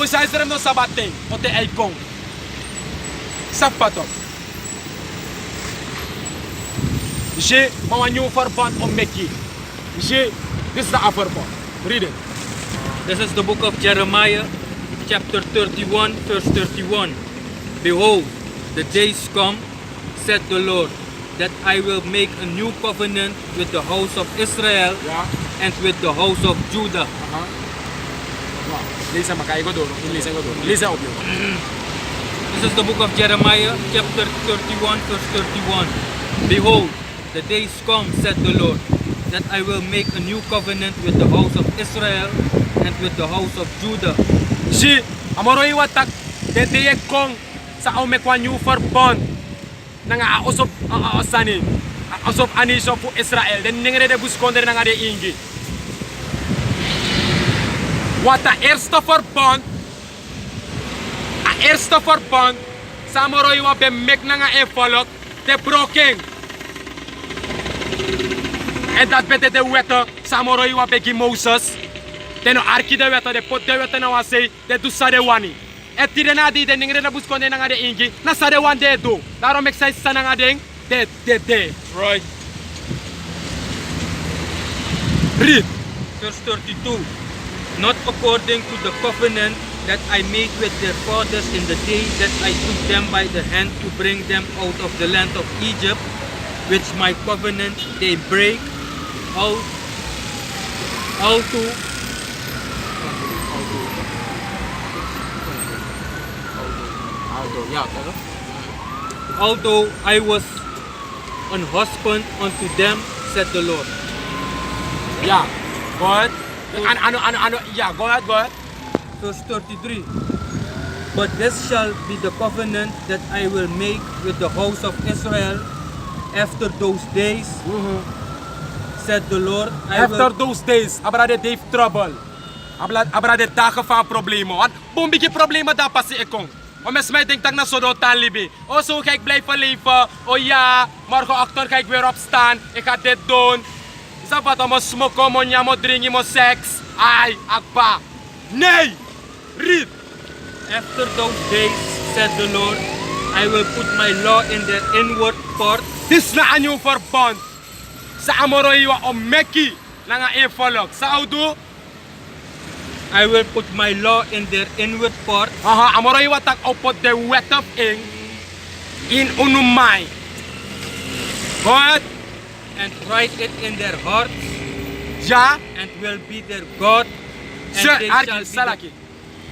Usa Israel no sabate, o te aikong. Sapato. J'ai mon new verband om Mekki. J'ai this is the verband. Read it. This is the book of Jeremiah, chapter 31, verse 31. Behold, the days come, said the Lord, that I will make a new covenant with the house of Israel and with the house of Judah. Lisa makai ko doon. Lisa ko doon. Lisa obyo. This is the book of Jeremiah, chapter 31, verse 31. Behold, the days come, said the Lord, that I will make a new covenant with the house of Israel and with the house of Judah. Si amoro iwatak dede kong sa omekwa new verband nga ausop asani ausop aniso fu Israel den ningere de buskonder nga de ingi. Wata eerste verband sa amoro iwa be mek nga e volk de broken. En dat bete de wette sa amoro iwa be gi Moses. Teno arki de weta de pot de weta na wase de du sade wani. Et tire na di de ningre na buskonde na ngade ingi na sade wan de do. Daarom ik say sana nga ding de. Right. Read. Verse 32. Not according to the covenant that I made with their fathers in the day that I took them by the hand to bring them out of the land of Egypt, which my covenant they break, although I was an husband unto them, said the Lord. Yeah, go ahead. Yeah, go ahead. Verse 33. But this shall be the covenant that I will make with the house of Israel after those days, said the Lord. After those days, abra de Dave trouble. Abra de dagen van problemen. Want bombiki problemen daar pas ik. Om eens mij denkt dat na zo talibi. O zo ga ik blijven leven. O ja, morgenochtend ga ik weer opstaan. Ik ga dit doen. Sabat om smoken, mo nyamo drinken, mo seks. Ai, akba. Nee! Read! After those days, said the Lord, I will put my law in their inward parts. Dis na anyo verband. Sa amoroiwa o Mekki na nga e-follow. Sa audo? I will put my law in their inward parts. Aha, amoroiwa tak opot de wet of in unumay. Go ahead. And write it in their hearts. Ja? And will be their God. And Sir, they Arki, shall be salaki.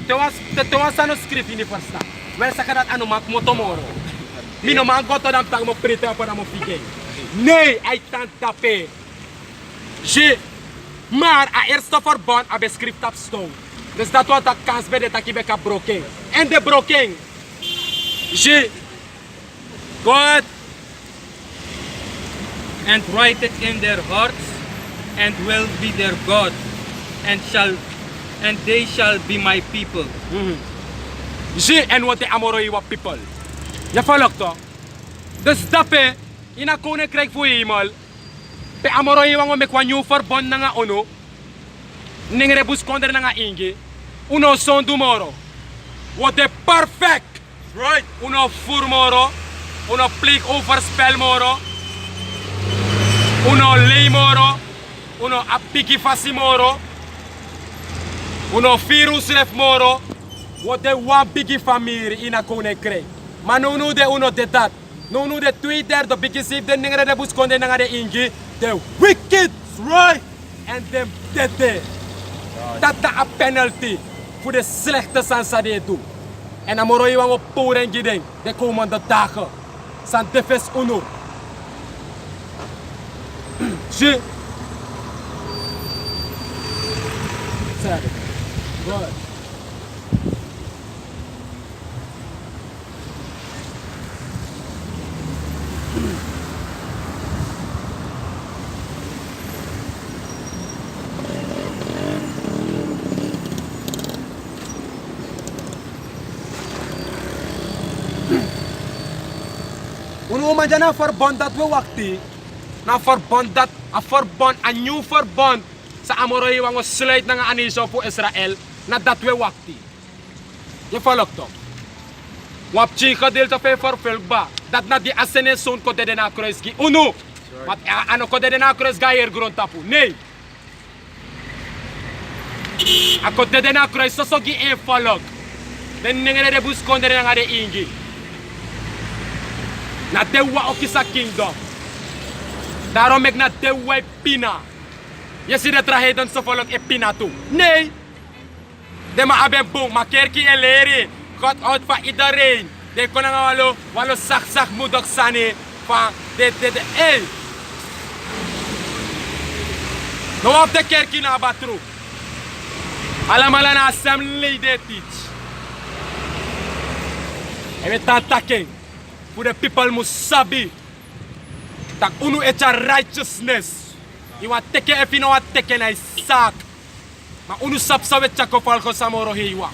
Tewas ano script ini first. Well, sakarat ano mak mo tomorrow. Mino mga goto ng tang mo prita para mo figay. Nee, ay tantape. Maar a eerste verband a script op stone. Dus dat wat dat kans bij de takibeka broken. En de broken. God. And write it in their hearts, and will be their God, and they shall be my people. En wat de amoroiwa people. Je volgt toch? Dus dape, ina koninkrijk voor hemel. Pe amoroiwa ngo mekwa new verbond na nga ono. Ningre buskonder na nga ingi. Uno son dumoro. Wat de perfect. Right. Uno furmoro. Uno plik overspel moro. Uno lei moro. Uno apiki fasi moro. Uno virus ref moro. Wat de one biggie familie ina koninkrijk. Maar nu de uno de dat. Nu de 2/3 biggie sif de ningre de buskonder na nga de ingi. The wicked, right? And them dead. Dat is een penalty voor de slechte sansa die doen. En amoroi wang op poren gideng de komende dagen. San defes uno. Je. Sorry. Good. Uno man dyan na verbond dat we wakti. Na verbond dat, a new verbond sa amoroy wang sluit na nga aniso po Israel na dat we wakti. Je volgt toch? Wap chi gedeelte van vervulbaar. Dat na die asene zo'n kode de na kruis gi. Uno. Want ano kode de na kruis ga hier grond tapu. Nee. A kode de na kruis so gi een volg. Den nengere de bus konde de nga de ingi. Na de wa okisa kingdom. Daarom ik na de wa pina. Je ziet de tragedie zo volk e pina toe. Nee. De ma aben boom, ma kerkie en leren. God houdt van iedereen. De konen walo zag moedig zijn van de hey. Nou op de kerkie na batru. Allemaal na assembly de teach. En we taken. For the people must sabi. Tak unu echa righteousness. You want teke if you know what teke na sak. Ma unu sap sa we chako falko samoro hiwa.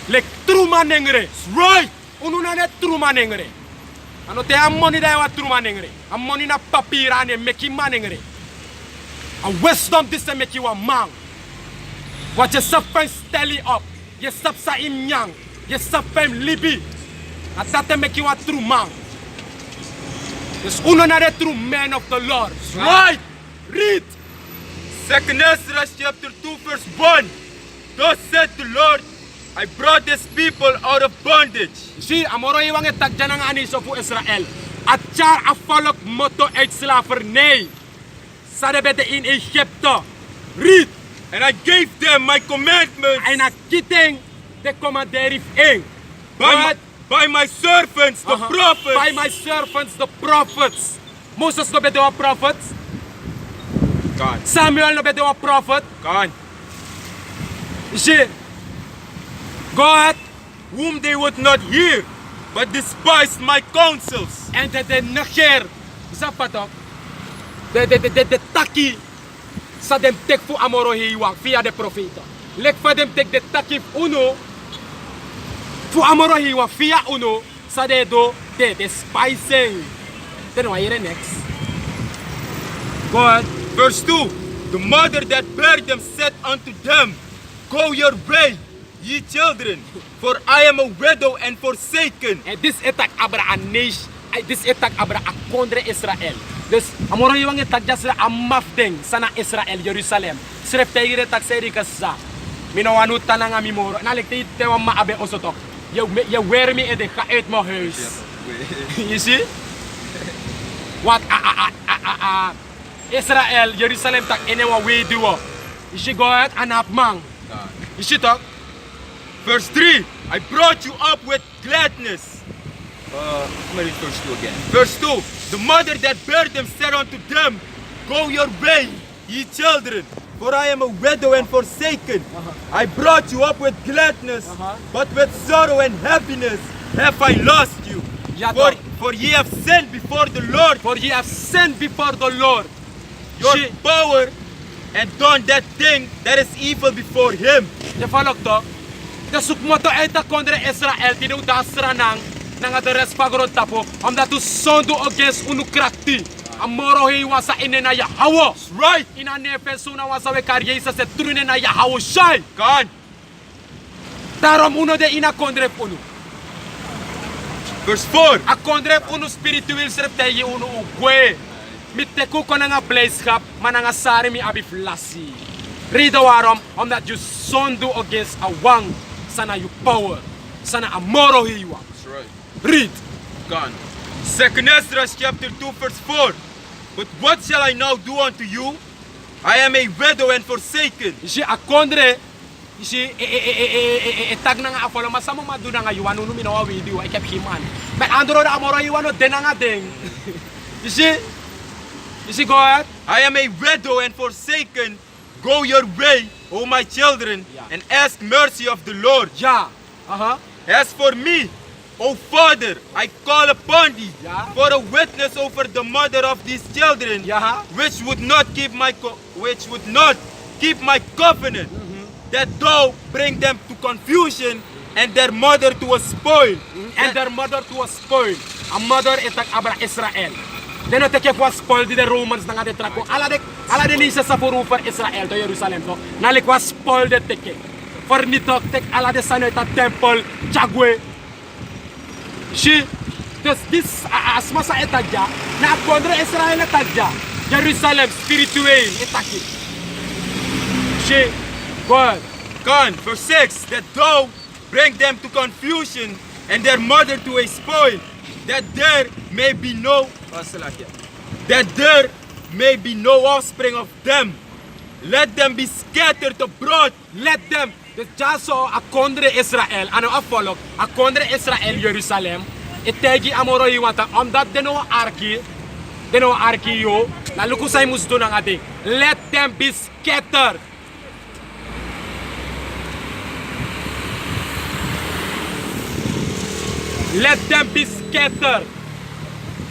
Lek true manengre. Right. Unu na ne true manengre. Ano te amoni da wa true manengre. Amoni na papira ne meki manengre. A wisdom this to make you a man. Wat je sap pen steli up. Je sap sa im nyang. Je sap pen libi. And that to make you a true man. Dus unu na the true man of the Lord. Right. Read. 2 Ezra chapter 2 verse 1. Thus said the Lord, I brought this people out of bondage. Zie, amoro iwang etak dyan ang aniso po Israel. At char afalok moto uit slavernij. Sa de bete in Egypte. Read. And I gave them my commandments En nakiting de commanderif ing. by my servants, the prophets. By my servants, the prophets. Moses no bete wa prophet. God. Samuel no bete wa prophet. God. Zie. Go ahead. Whom they would not hear, but despised my counsels. En de neger. Zapatok. De taki. Sa dem tek fu amoro hiwang via de profeta. Lek fa dem tek de taki uno. Fu amoro hiwang via uno. Sa de do de despising. Then why here next? Go ahead. Verse 2. The mother that bare them said unto them, Go your way, ye children, for I am a widow and forsaken. En dis etak abra a nation. Dis etak abra a kondre Israel. Dus amoro hiwang etak jasra a mafdeng sana Israel, Jerusalem. Srep tegire tak seri kasa. Minawanutan na nga mimoro. Nalik te wa maabe osotok. Je weer me in de ga uit mijn huis. You see? Wat Israel, Jerusalem tak ene wa we do. You see go ahead and up man. You see talk? Verse 3. I brought you up with gladness. Let me read verse 2 again. Verse 2. The mother that bare them said unto them, Go your way, ye children, for I am a widow and forsaken. I brought you up with gladness, but with sorrow and happiness have I lost you. Ja, For ye have sinned before the Lord, For ye have sinned before the Lord. your Zie- power, and done that thing that is evil before him. Je volgt toch? De zoekmoto uit de kondre Israel die nu dasra nang de rest pagron tapo omdat tu sondo against unu krakti. Amoro hi wasa ine na Yahweh. Right, Ina nefe suna wasa we karyeisa se trune na Yahweh shai. God. Daarom uno de ina kondre unu. Verse 4. A kondre unu spiritueel srepteye unu ugwe. Mitteku ko na nga blijdschap, maar na nga sari mi abiflasi. Reden waarom? Omdat je zonde against a wang. Sana you power. Sana amoro hiwa. That's right. Read. God. 2 Ezra chapter 2 verse 4. But what shall I now do unto you? I am a widow and forsaken. Isi a kondre. Isi tag na nga afolo. Masama madu na nga yuwan. Unu minawa video. I kept him on. But andro na amoro hiwa no den na nga ding. Isi go ahead. I am a widow and forsaken. Go your way, O my children, Yeah. and ask mercy of the Lord. Ja. Aha. As for me, O Father, I call upon thee Yeah. for a witness over the mother of these children, Ja. which would not keep my covenant, that thou bring them to confusion and their mother to a spoil. And their mother to a spoil. A mother itak abra Israel. Deno teke po spoil di the Romans nga detrako. Ala de nisa sa purufer Israel to Jerusalem to. Nalik was spoil de teke. vernietigd, tek ala de san uit dat tempel, chagwe. Zie, dus dit asmasa etagja, na kondre Israël etagja, Jeruzalem spiritueel etagja. Zie, God. Con, verse 6, that thou bring them to confusion and their mother to a spoil, that there may be no offspring of them. Let them be scattered abroad. Let them. Dus ja zo akondre Israël, ano afvolk, akondre Israël Jeruzalem, etegi amoro iwanta, omdat de no arki yo, na luku say mus do nga ding. Let them be scattered. Let them be scattered.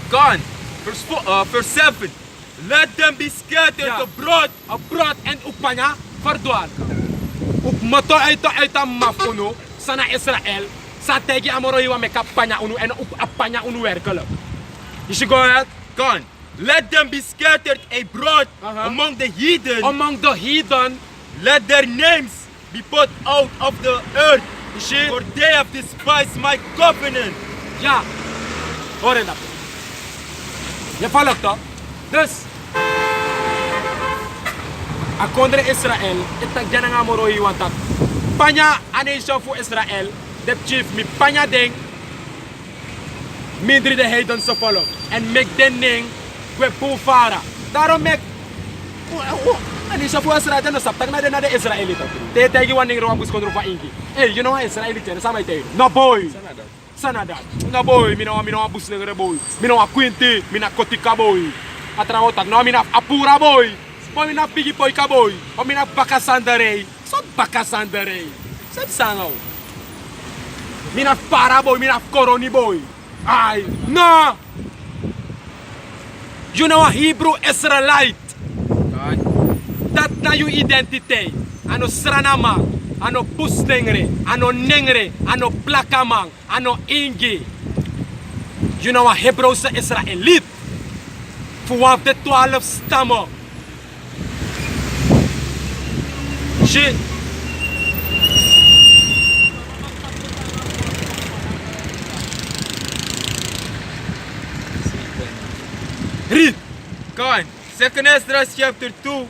Con, verse 7, let them be scattered abroad. Abroad en upanya verdwaald. Up moto uit ang maf uno sana Israel sa tegi amoro iwa me kapanya uno en up apanya uno werkelijk. You see go ahead? Con, let them be scattered abroad among the heathen. Among the heathen, let their names be put out of the earth. you see? For they have despised my covenant. Ja. Hoor je dat? Je volgt toch? Dus akondre Israel, itak dyan nga moro iwantak. Panya anation voor Israel, de chief mi panya ding, mindri de heiden sa volk. En make den ning, we pufara. Daarom make, anation voor Israel, dan saptak na de Israelita. Te tegi wan ning ro ambus kondro pa ingi. Hey, you know what Israelita, sama ite. No boy. Sanada. No boy, mi no ambus negre boy. Mi no akwinti, mi na kotika boy. Atrawotak, no mi na apura boy. O mina pigi boy ka boy. O mina bakasandarei. Sot bakasandarei. Sep sangaw. Mina para boy, mina koroni boy. Ay, no. You know a Hebrew Israelite. Dat na you identity. Ano sranamang, ano pustengre, ano nengre, ano plakamang, ano ingi. You know a Hebrew Israelite. For one of the 12 stammen. Shit. Read. Con, 2 Esdras chapter 2,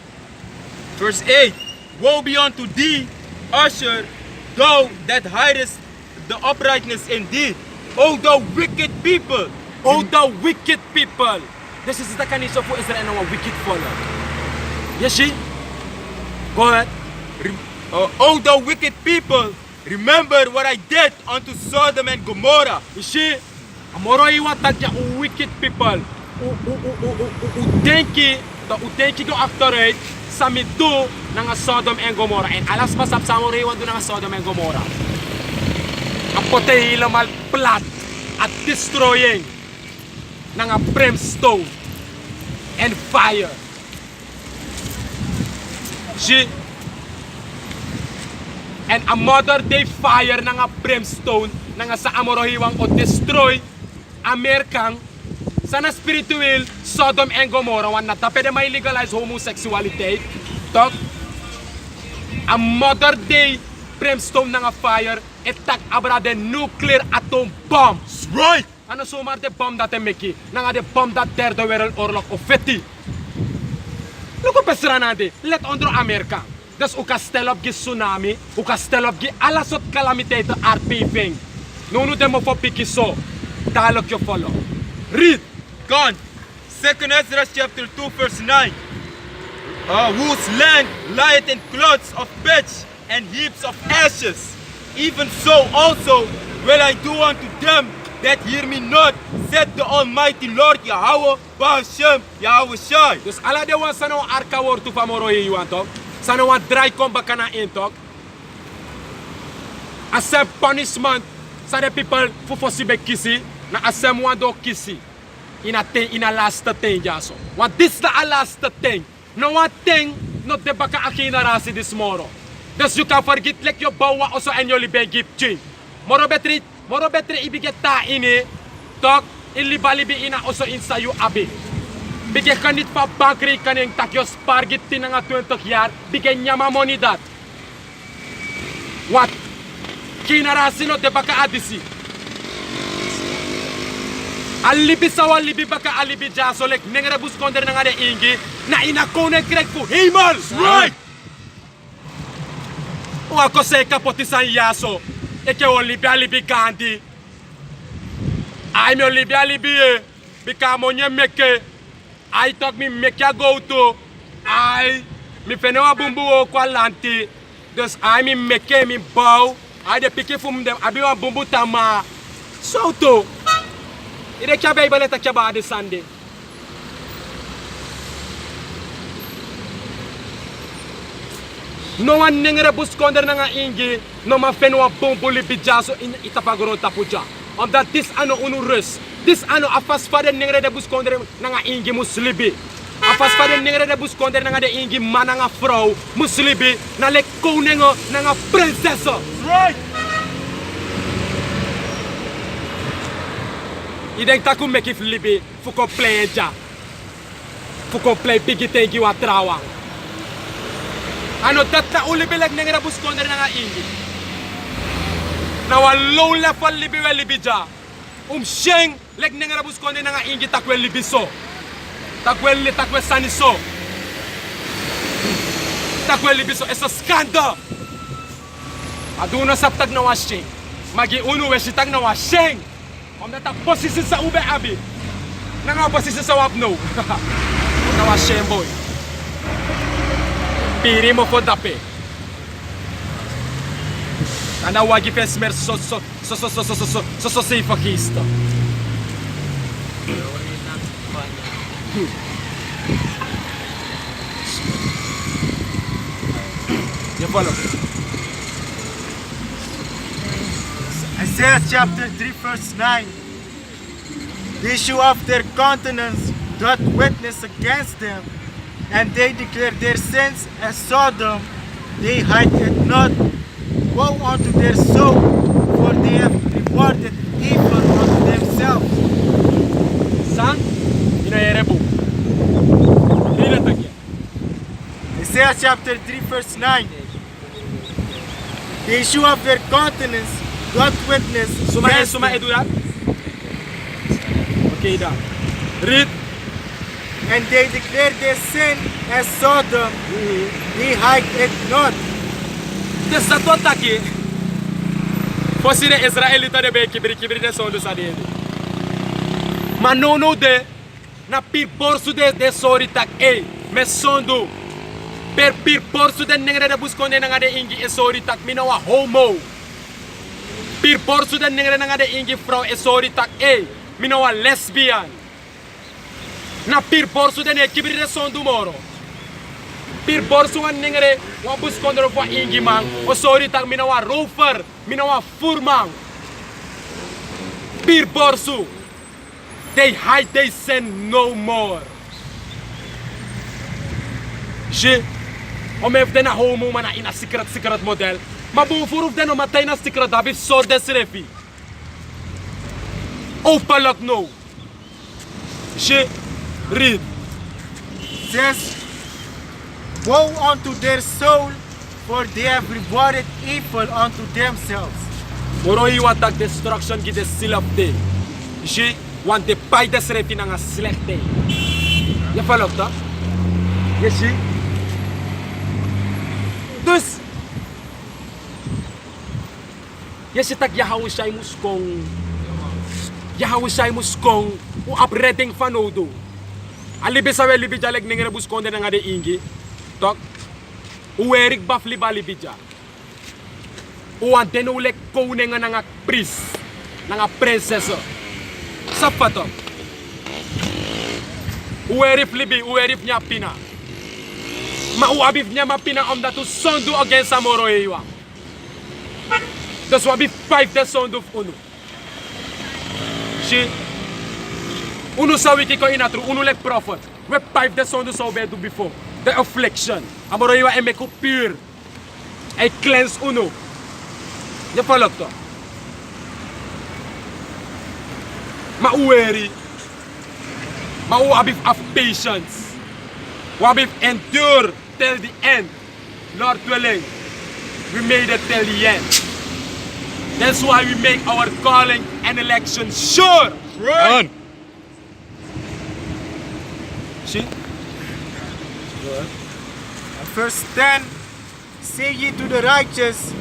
verse 8. Woe be unto thee, Asher, thou that hidest the uprightness in thee, O thou wicked people. Oh, the wicked people. This is the kanisa for Israel and our wicked follower. Yes, she? Go ahead. O thou wicked people, remember what I did unto Sodom and Gomorrah. You see? Amoro iwa tagya wicked people. Udenki go actorate sa midu ng Sodom and Gomorrah. And alas masap sa amoro iwa do ng Sodom and Gomorrah. Apote ilamal plat at destroying ng brimstone and fire. See? And a modern day fire ng brimstone ng sa amorohiwang o destroy Amerikang sana spiritual Sodom and Gomorrah wan na tapede may legalize homosexuality talk a modern day brimstone ng fire etak abra de nuclear atom bombs Right! ano sumar de bomb dat meki nang de bomb dat derde wereldoorlog of feti luko pesranade let ondro Amerika dus u kastelop gi tsunami u kastelop gi alasot calamity de aardbeving nunu demo fo piki so dialogue yo follow read Con, 2 Esdras chapter 2 verse 9. Whose land lieth in clods of pitch and heaps of ashes. Even so also will I do unto them that hear me not, said the Almighty Lord Yahweh Ba'ashem Yahweh Shai. dus ala de wan sano arka wortu famoro yuan tok sano wan dry komba kana intok asem punishment sa de people fu fosibe kisi na asem wan do kisi ina last thing jaso wan this the last thing no one thing not de baka akina rasi this moro dus you can forget like your bawa also and your libe give chin moro betri ibiget ta ini tok ilibalibi ina also insa you abi bigyan kanit pa bankri kaning takyo spargit tinanga 20 yar bigyan nyama money dat Wat generasi no de baka adisi. Alibi sawa alibi baka alibi jaso lek nengere bus konder nanga de ingi na ina kone krek fu hemel. Right. O ako se kapoti san yaso eke o libi alibi gandi. Ai me libi alibi e bika monye meke. Ai tok mi meke go to. Ai mi fene wa bumbu o kwa lanti. Dus ai mi meke mi bow. Ai de piki fum dem abi wa bumbu tama. So to. Ide kya bay baleta kya ba de sande. No one nengere bus konder nanga ingi. No ma fene wa bumbu libi jaso in itapagoro tapuja. Omdat dis ano unu rus. Dis ano afas fade nengere de bus konder nanga ingi muslibi. Afas fade nengere de bus konder nanga de ingi mananga vrouw muslibi. Na le koningo nanga prinsesse. Right. Ik denk dat ik me kif libi voor compleet ja. Voor compleet bigi tengi wa trawa. Ano dat na ulibi lek nengere bus konder nanga ingi. Na wa low level libi we libi ja. Sheng lek nengere bus konder nanga ingi takwe libi so. Takwe sani so. Takwe libi so. It's a scandal. Aduna saptag na wa sheng. Magi unu we sitag na wa sheng. Omdat dat posisi sa ube abi. Nanga posisi sa wap no. Na wa sheng boy. Piri mo for dape. Ana wagi fesmer so safe fakista. Je follow. Isaiah chapter 3 verse 9. They show off their countenance doth witness against them, and they declare their sins as Sodom, they hide it not. Woe unto their soul, for they have rewarded evil unto themselves. San, ina yerebu. Rila takya. Isaiah chapter 3 verse 9. They show off their countenance doth witness against Suma them, edu dat? Okay dan. Read. and they declare their sin as Sodom, they hide it not. Dus dat wat takje. Fosi de Israelita de be kibiri de sondu sa de. Maar no de na pir porsu de sori tak me sondu. Per pir porsu de nengre de buskonde nanga de ingi e sori tak mina wa homo. Pir porsu de nengre nanga de ingi vrouw e sori tak mina wa lesbian. Na pir porsu de ne kibiri de sondu moro. Pir borsu wan nengere wa bus kondro wa ingi mang o sorry tak mina wa rover mina wa furmang. Pir borsu they hide they sin no more. Je om even na homo mana ina secret model ma bu furuf den o matay na secret dabi so desrefi openlijk no. Je read Says, woe unto their soul, for they have rewarded evil unto themselves. Moro iwan tak destruction gi de silap de. Je want de pai desrefi na nga slecht de. Je follow dat? Je zie? Dus je zit tak Yahushai muskong. Yahushai muskong u upreding van odo. Alibi sawe libi jalek nengere buskonde na nga de ingi. Tok. U erik baf liba libi ja. U an deno lek koning nga nga pris. Nga prinsesse. Sapa tok. U erif libi, u erif nya pina. Ma u abif nya ma pina omdat u sondu against amoro ewa. Dus u abif 5 de sondu unu. Si unu sawi ki ko inatru, unu lek prophet. We 5 de sondu so bedu before. The affliction. Amoro ewa emeku pure. I cleanse unu. Je follow to. Ma u eri. Ma u abif have patience. U abif endure till the end. Lord willing. we made it till the end. That's why we make our calling and election sure. Right. See? Verse 10, say ye to the righteous,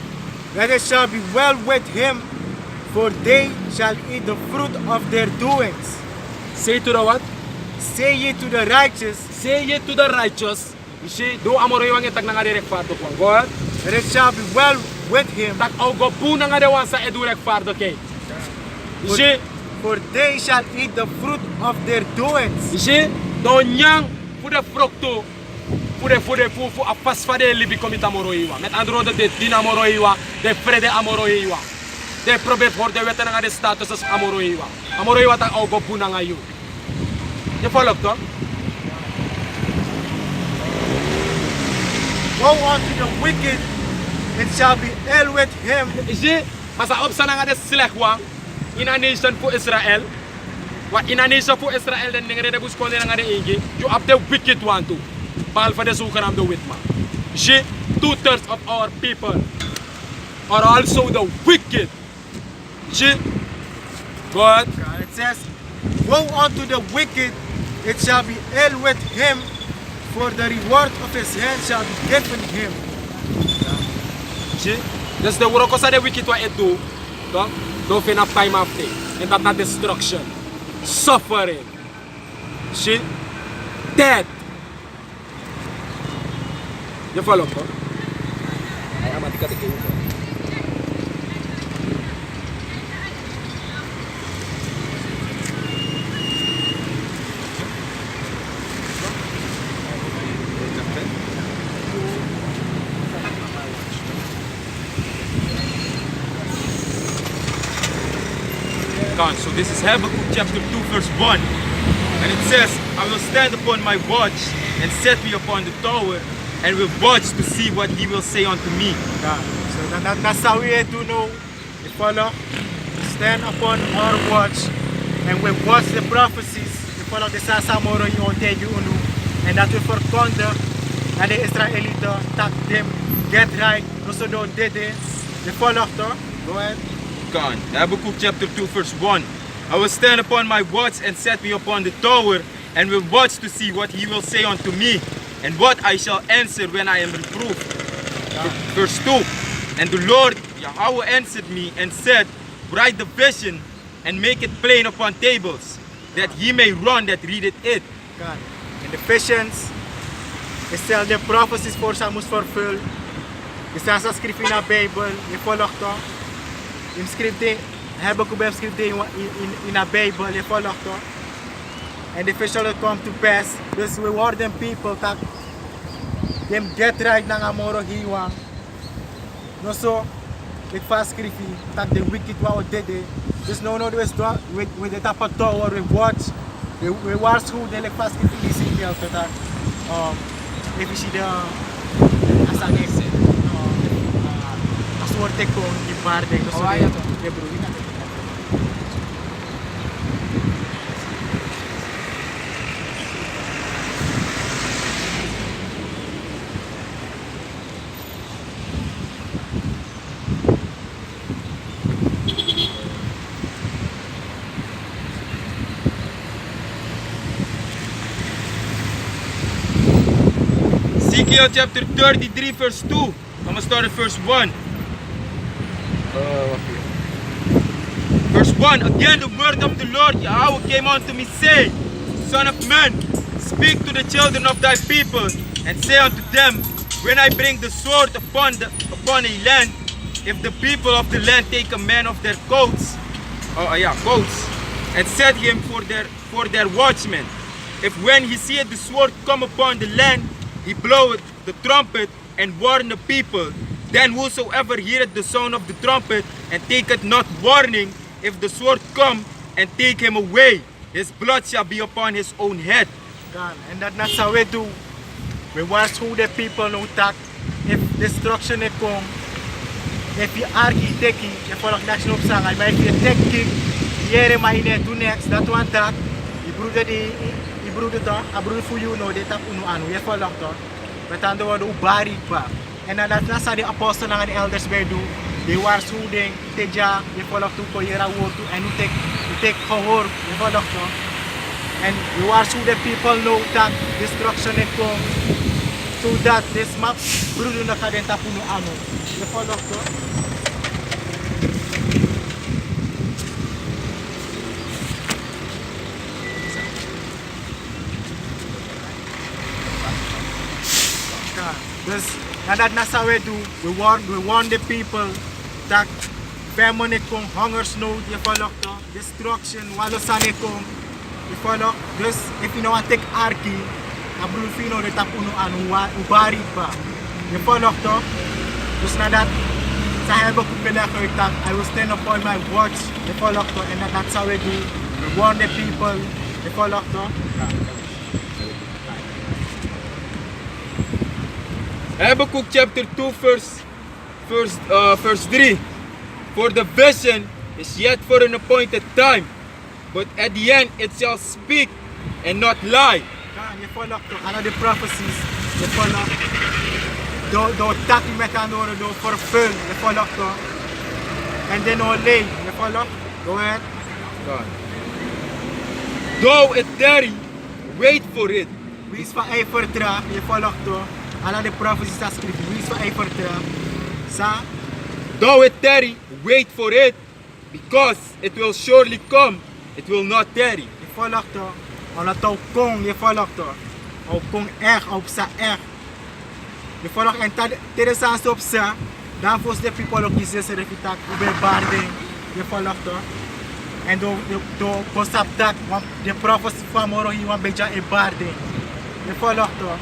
that it shall be well with him, for they shall eat the fruit of their doings. Say to the what? Say ye to the righteous, Say ye to the righteous. You see, do amoro yung itag na nga direct fardo ko. Go ahead. that it shall be well with him, Tak au go po na nga dewan sa edurek fardo kay. You see? for they shall eat the fruit of their doings. You see? Do nyang pude frukto. Pude apas fade libi komita amoro iwa. Met andro de din amoro iwa. De frede amoro iwa. De probe for de weta nga de status as amoro iwa. Amoro iwa tak au go po na nga yu. You follow to? Woe unto the wicked, it shall be ill with him. You see? Masa opsa na nga de select wa. In a nation for Israel. Wa in a nation for Israel den ngere de bus ko nga de ingi. You up the wicked one too. Bahal for the sukaram the witma. You see? 2/3 of our people are also the wicked. You see? But It says, woe unto the wicked, it shall be ill with him, for the reward of his hand shall be given him. see? Dus de work of the wicked what it do. Don't feel enough time after. And that's not destruction. Suffering. See? Death. You follow me? So this is Habakkuk chapter 2 verse 1. And it says, I will stand upon my watch and set me upon the tower and will watch to see what he will say unto me. Yeah. So that's how we have to know. You follow? We stand upon our watch and we watch the prophecies. You follow the Sasamoro Unu, and that we verkondigen aan de Israëlieten dat them get right, also don't did it. You follow toch? Go ahead. God. Habakkuk chapter 2 verse 1. I will stand upon my watch and set me upon the tower and will watch to see what he will say unto me and what I shall answer when I am reproved. Verse 2. And the Lord Yahweh answered me and said, write the vision and make it plain upon tables, that he may run that readeth it. God. In the visions, is stel de prophecies voor ze moest vervullen. Je staat zo schrijven in de Bijbel, je volgt toch? Je schrijft Habakkuk schrijft in de Bijbel, je volgt toch? En the vision will come to pass. Dus we worden people dat them get right na amoro hiwa. No so, ik vast schrijven dat de wicked wat did. Dus no dus with the tap tower we watch. We waarschuwen de vast schrijven is in heel dat. Even zie de asang exit. Als wordt ik gewoon die paarden. Dus je broer. Ezekiel chapter 33 verse 2. I'm going to start at verse 1. Verse 1. Again the word of the Lord Yahweh came unto me, saying, Son of man, speak to the children of thy people, and say unto them, when I bring the sword upon a land, if the people of the land take a man of their coats, and set him for their watchmen, if when he seeth the sword come upon the land, he bloweth the trumpet and warn the people, then whosoever heareth the sound of the trumpet and taketh not warning, if the sword come and take him away, his blood shall be upon his own head. God, and that's how we do. We waarschuwen the people know that if destruction komt, if je architect, je volgt national opzang, maar if je techniek, jere maar in doen niks, dat want dat, je broeder toch, a broeder voor jou nou, dit tap uno aan, je volgt toch, met andere woorden, hoe bari pa. En dat nasa de apostelen en de elders bij doen. Die waarschuwing, teja, je volgt toe voor je woord toe. En u tek gehoor, je volgt toe. En we waarschuwen de people know that destruction is come. So that this map, broeder, dat gaat in tapuno aan. Je volgt toe. Dus nadat nasa we doen, we warn the people dat famine komt, hongersnood, je volgt toch, destruction, walosane komt, je volgt. Dus if you know take arki, dan broer fino de tapuno aan ubariba, je volgt toch. Dus nadat zij hebben kupela gehoord, I will stand upon my watch, je volgt toch, en dat zou we doen, we warn the people, je volgt toch. Habakkuk chapter 2 verse 3. For the vision is yet for an appointed time, but at the end it shall speak and not lie. Je volgt toch, alle de prophecies, je volgt. Door taki met anderen, door vervul, je volgt toch. En dan alleen, je volgt. Go ahead. Though it tarry, wait for it. Wie is van ei vertraag, je volgt toch. Alle de prophecies dat schrijven, wie is van ei vertraag. Sa? Though it tarry, wait for it, because it will surely come, it will not tarry. Je volgt toch. Omdat het kon, je volgt toch. Op kon echt, op sa echt. Je volgt en interessant op sa. Dan volgens de people ook kiezen ze refitak, ube barding. Je volgt toch. En door concept dat, want de prophecy van Moro hier een beetje een barding. Je volgt toch.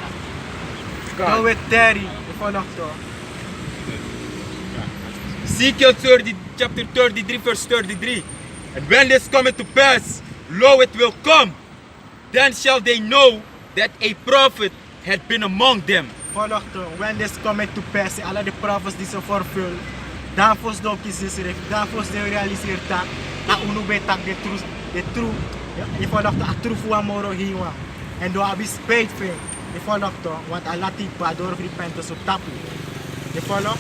Though it tarry, je volgt toch. Ezekiel chapter 33 verse 33. And when this cometh to pass, lo, it will come. Then shall they know that a prophet had been among them. Volg toch, when this cometh to pass, alle de prophecies die ze vervullen, dan volgens de kiezen ze, dan volgens de realiseert dat, dat unu betak de truth, je volg toch, a truth van Moro hier, en door abi spijt van, je volg toch, want a laat die pa door repentance op tapu, je volg.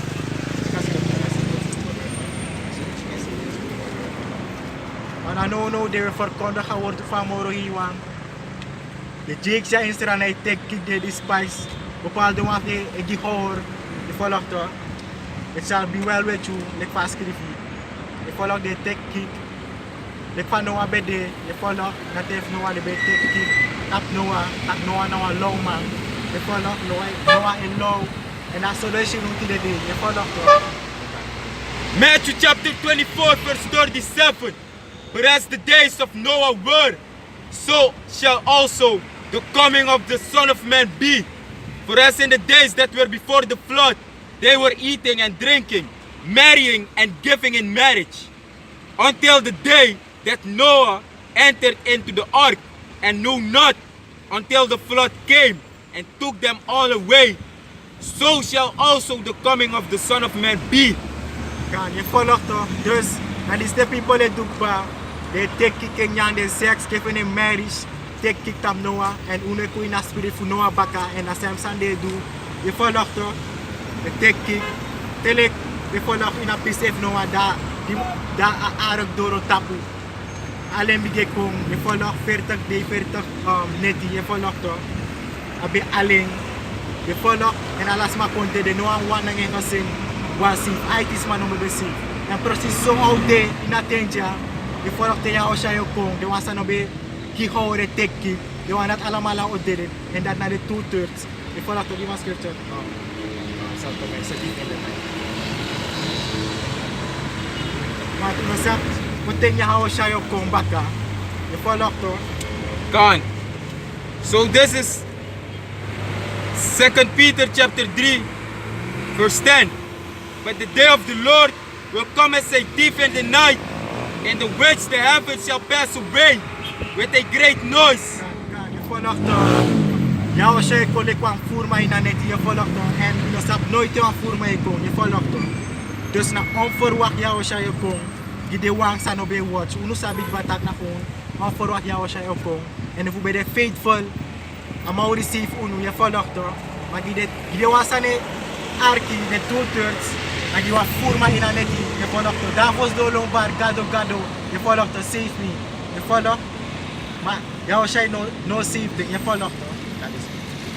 Want dan nou de verkondigen worden van Moro hier, de Jakes in Israël hij take de spice, bepaalde wat die hoor, je volgt toch. It shall be well with you, like fast skrifi. Je volgt de take kick. Like van Noah bede, je volgt dat heeft Noah de bede take kick. Tap Noah nou een low man. Je volgt Noah in low. En dat solution moet je doen, je volgt toch. Matthew chapter 24 verse 37. But as the days of Noah were, so shall also the coming of the Son of Man be. For as in the days that were before the flood, they were eating and drinking, marrying and giving in marriage, until the day that Noah entered into the ark, and knew not until the flood came and took them all away. So shall also the coming of the Son of Man be. Kan je volgt toch. Dus, dat is de people die doen pa. They take kick in de sex, geven in marriage, take kick tam Noah, en une koe na spirit voor Noah baka, en na Samson de doen. Je volgt toch. De take kick. Telek, je volgt in een pisef Noah, daar aardig door tapu. Alleen bige kom, je volgt 40 day, 40 neti, je volgt toch. Abi alleen. Je volgt, en alles maar konte de Noah wan na ngeen gezin. Wasif, aitis man om besif. En precies zo oude in Atenja. Je volgt de jou als je komt, de was dan bij kihoore tekkie, de was dat allemaal al opdelen en dat naar de 2/3. Je volgt die was scripture. Zal komen eens die in de tijd. Maar toen zegt, wat denk je als je komt bakken? Je volgt toch? Kan. So this is 2 Peter chapter 3 verse 10. But the day of the Lord will come as a thief in the night, in the which the heavens shall pass away with a great noise. Je volgt toch? Ja, als je kon ik kwam voer mij naar net, je volgt toch? En je snapt nooit aan voer mij kon, je volgt toch? Dus na onverwacht ja als je kon, die de wang zijn op je watch. Uno sabi wat dat na gewoon. Onverwacht ja als je kon. En if you be faithful, amau receive uno, je volgt toch? Maar die was aan arki, de toeters. En die was voerma in een netje. Je volgt to. Davos do lombar, gado gado. Je volgt to, save me. Je volgt. Maar jou jij no save, je volgt to.